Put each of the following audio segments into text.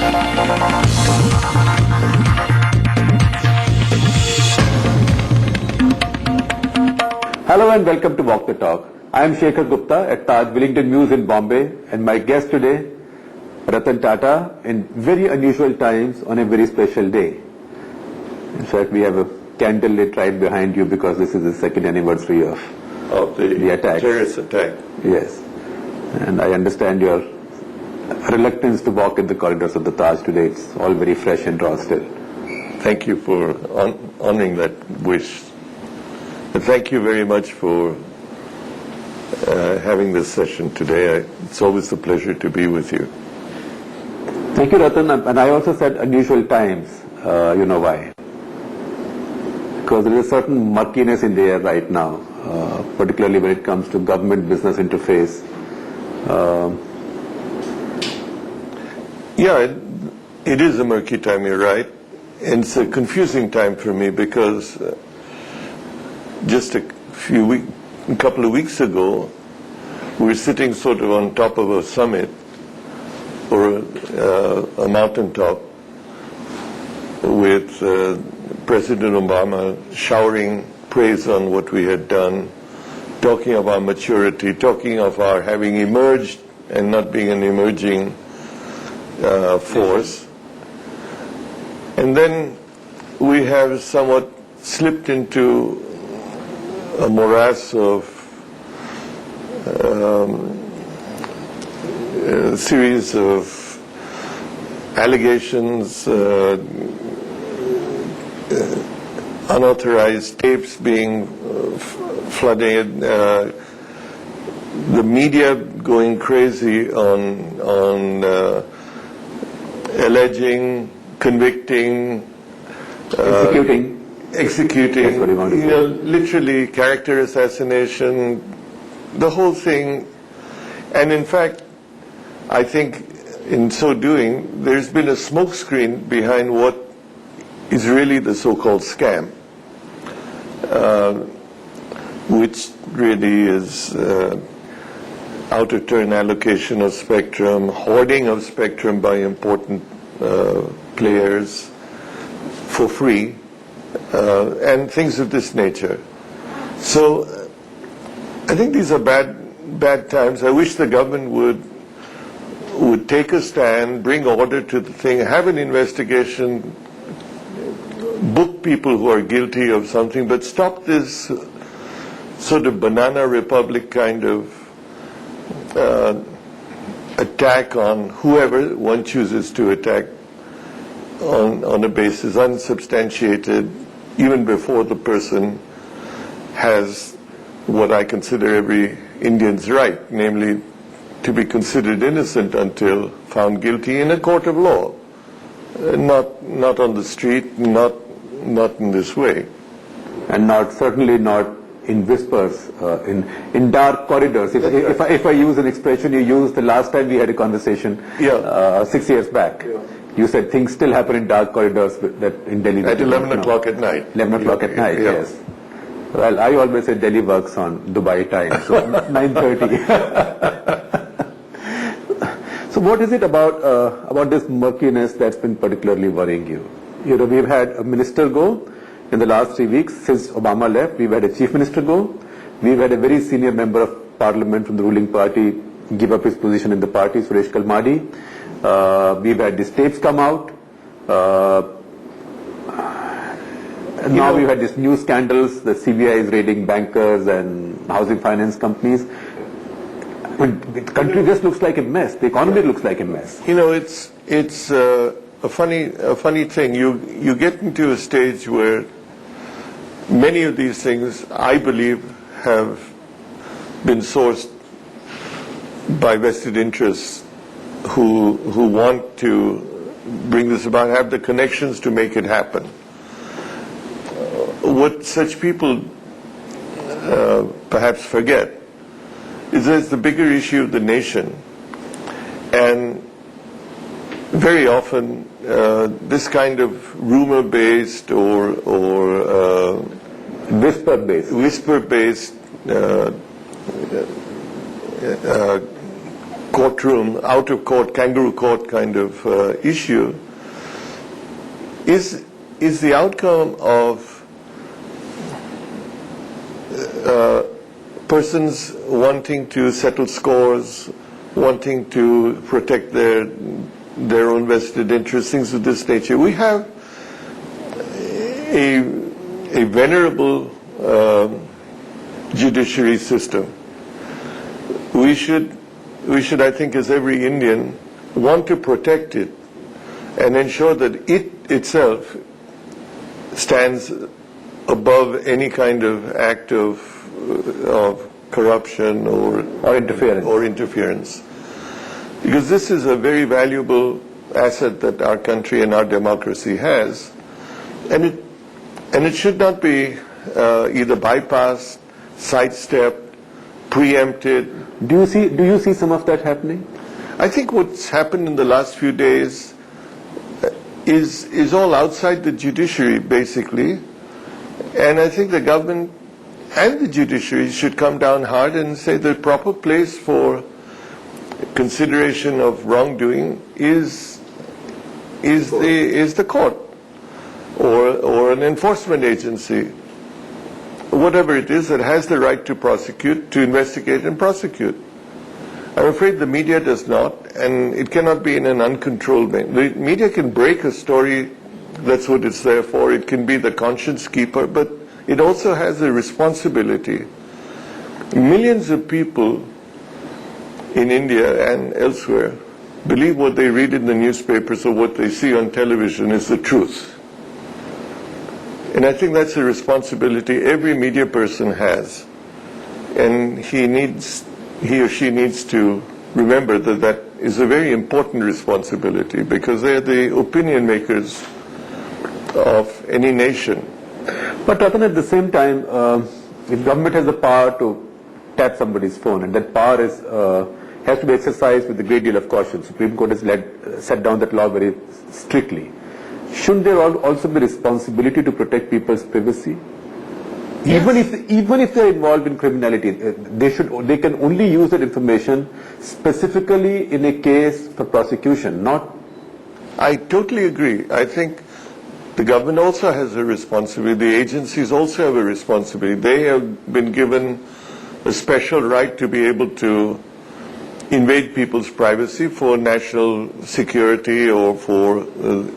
Hello and welcome to Walk the Talk. I am Shekhar Gupta at Taj Wellington Mews in Bombay, and my guest today, Ratan Tata, in very unusual times on a very special day. In fact, we have a candlelit right behind you because this is the second anniversary of the attack. Terrorist attack. Yes. And I understand your reluctance to walk in the corridors of the Taj today. It's all very fresh and raw still. Thank you for honoring that wish. And thank you very much for having this session today. It's always a pleasure to be with you. Thank you, Ratan. And I also said unusual times. You know why? Because there is a certain murkiness in the air right now, particularly when it comes to government-business interface. Yeah, it is a murky time, you're right. And it's a confusing time for me because just a couple of weeks ago, we were sitting sort of on top of a summit or a mountaintop with President Obama showering praise on what we had done, talking of our maturity, talking of our having emerged and not being an emerging force. And then we have somewhat slipped into a morass of a series of allegations, unauthorized tapes being flooded, the media going crazy on alleging, convicting, executing, That's what you want to say. literally character assassination, the whole thing. And in fact, I think in so doing, there's been a smokescreen behind what is really the so-called scam, which really is out-of-turn allocation of spectrum, hoarding of spectrum by important players for free, and things of this nature. So I think these are bad times. I wish the government would take a stand, bring order to the thing, have an investigation, book people who are guilty of something, but stop this sort of banana republic kind of attack on whoever one chooses to attack on a basis unsubstantiated, even before the person has what I consider every Indian's right, namely to be considered innocent until found guilty in a court of law, not on the street, not in this way, And certainly not in whispers, in dark corridors. If I use an expression you used the last time we had a conversation, 6 years back. Yeah. You said things still happen in dark corridors that in Delhi. At 11 o'clock at night. 11 o'clock at night, yes. Well, I always say Delhi works on Dubai time, so 9:30. So what is it about this murkiness that's been particularly worrying you? You know, we've had a minister go in the last 3 weeks since Obama left. We've had a chief minister go. We've had a very senior member of parliament from the ruling party give up his position in the party, Suresh Kalmadi. We've had these tapes come out. Now we've had these new scandals. The CBI is raiding bankers and housing finance companies. I mean, the country just looks like a mess. The economy looks like a mess. You know, it's a funny thing. You get into a stage where many of these things, I believe, have been sourced by vested interests who want to bring this about, have the connections to make it happen. What such people perhaps forget is that it's the bigger issue of the nation, and very often this kind of rumor-based or whisper-based courtroom, out of court, kangaroo court kind of issue, is the outcome of persons wanting to settle scores, wanting to protect their own vested interests, things of this nature. We have a venerable judiciary system. We should, I think, as every Indian, want to protect it and ensure that it itself stands above any kind of act of corruption or interference. Because this is a very valuable asset that our country and our democracy has, and it should not be either bypassed, sidestepped, preempted. Do you see some of that happening? I think what's happened in the last few days is all outside the judiciary, basically. And I think the government and the judiciary should come down hard and say the proper place for consideration of wrongdoing is the court or an enforcement agency, whatever it is that has the right to prosecute, to investigate and prosecute. I'm afraid the media does not, and it cannot be in an uncontrolled way. The media can break a story, that's what it's there for. It can be the conscience keeper, but it also has a responsibility. Millions of people in India and elsewhere believe what they read in the newspapers or what they see on television is the truth. And I think that's a responsibility every media person has. And he or she needs to remember that that is a very important responsibility, because they're the opinion makers of any nation. But Ratan, at the same time, the government has the power to tap somebody's phone, and that power has to be exercised with a great deal of caution. Supreme Court has set down that law very strictly. Shouldn't there also be responsibility to protect people's privacy? Yes. Even if they're involved in criminality, they can only use that information specifically in a case for prosecution, not. I totally agree. I think the government also has a responsibility. The agencies also have a responsibility. They have been given a special right to be able to invade people's privacy for national security or for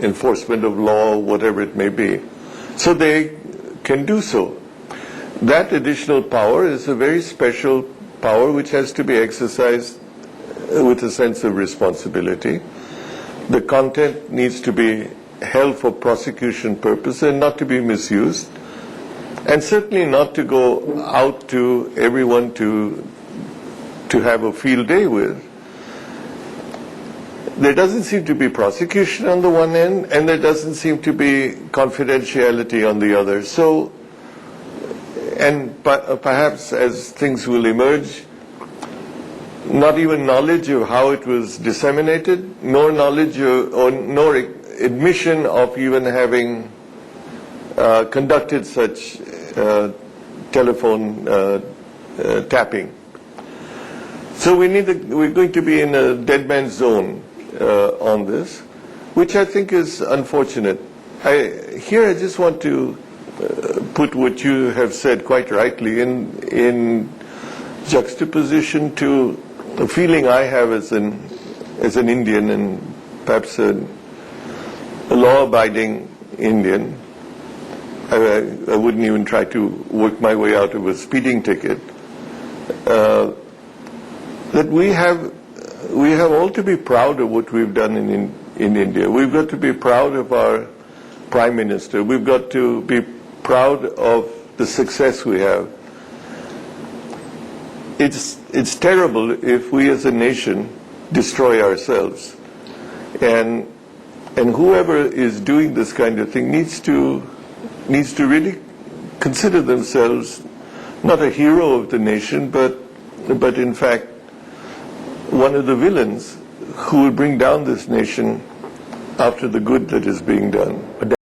enforcement of law, whatever it may be. So they can do so. That additional power is a very special power which has to be exercised with a sense of responsibility. The content needs to be held for prosecution purpose and not to be misused, and certainly not to go out to everyone to have a field day with. There doesn't seem to be prosecution on the one end, and there doesn't seem to be confidentiality on the other. So, and perhaps as things will emerge, not even knowledge of how it was disseminated, nor knowledge nor admission of even having conducted such telephone tapping. So we're going to be in a dead man's zone on this, which I think is unfortunate. Here I just want to put what you have said quite rightly in juxtaposition to a feeling I have as an Indian, and perhaps a law-abiding Indian. I wouldn't even try to work my way out of a speeding ticket. That we have all to be proud of what we've done in India. We've got to be proud of our Prime Minister. We've got to be proud of the success we have. It's terrible if we as a nation destroy ourselves. And whoever is doing this kind of thing needs to really consider themselves not a hero of the nation, but in fact one of the villains who will bring down this nation after the good that is being done.